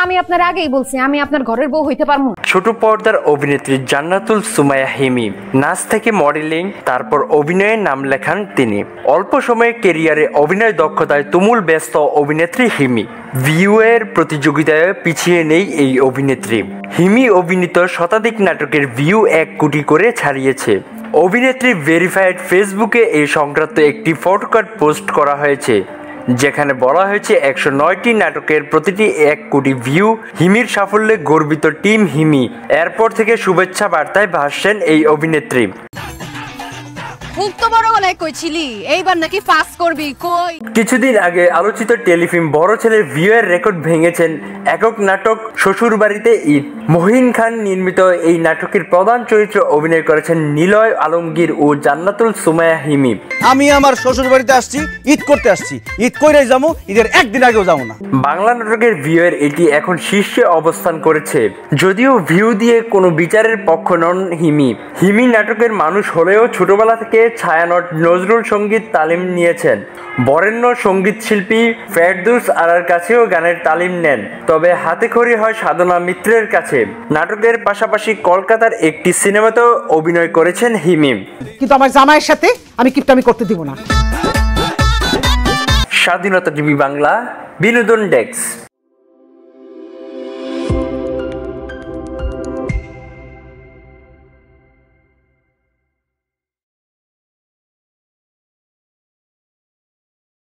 আমি আপনার আগেই বলছি আমি আপনার ঘরের বউ হইতে পারবো। ছোট পর্দার অভিনেত্রী জান্নাতুল সুমাইয়া হিমি নাচ থেকে মডেলিং তারপর অভিনয়ে নাম লেখান তিনি। অল্প সময়ে ক্যারিয়ারে অভিনয় দক্ষতায় তুমুল ব্যস্ত অভিনেত্রী হিমি। ভিউয়ের প্রতিযোগিতায় পিছিয়ে নেই এই অভিনেত্রী। হিমি অভিনীত শতাধিক নাটকের ভিউ 1 কোটি করে ছাড়িয়েছে। অভিনেত্রী ভেরিফাইড ফেসবুকে এই সংক্রান্ত একটি ফটোকার্ড পোস্ট করা হয়েছে, যেখানে বলা হয়েছে 109টি নাটকের প্রতিটি 1 কোটি ভিউ। হিমির সাফল্যে গর্বিত টিম হিমি। এরপর থেকে শুভেচ্ছা বার্তায় ভাসছেন এই অভিনেত্রী। খুব তো বড় গলায় কইছিলি এইবার নাকি পাস করবি কই। কিছুদিন আগে আলোচিত টেলিফিল্ম বড় ছেলের ভিউয়ের রেকর্ড ভেঙেছেন একক নাটক শ্বশুরবাড়িতে ঈদ। মহিন খান নির্মিত এই নাটকের প্রধান চরিত্রে অভিনয় করেছেন নিলয় আলমগীর ও জান্নাতুল সুমাইয়া হিমি। আমি আমার শ্বশুর বাড়িতে আসছি, ঈদ করতে আসছি, ঈদ কইরাই যাবো, ঈদের একদিন আগেও যাবো না। বাংলা নাটকের ভিউয়ের এটি এখন শীর্ষে অবস্থান করেছে। যদিও ভিউ দিয়ে কোনো বিচারের পক্ষ নন হিমি। হিমি নাটকের মানুষ হলেও ছোটবেলা থেকে ছায়ানট নজরুল সঙ্গীত তালিম নিয়েছেন। বরেণ্য সঙ্গীত শিল্পী ফেরদৌস আরার কাছেও গানের তালিম নেন, তবে হাতেখড়ি হয় সাধনা মিত্রের কাছে। নাটকের পাশাপাশি কলকাতার একটি সিনেমাতেও অভিনয় করেছেন হিমি। কিন্তু আমার জামাইয়ের সাথে আমি কিপটামি করতে দিব না। স্বাধীনতা টিভি বাংলা, বিনোদন ডেস্ক।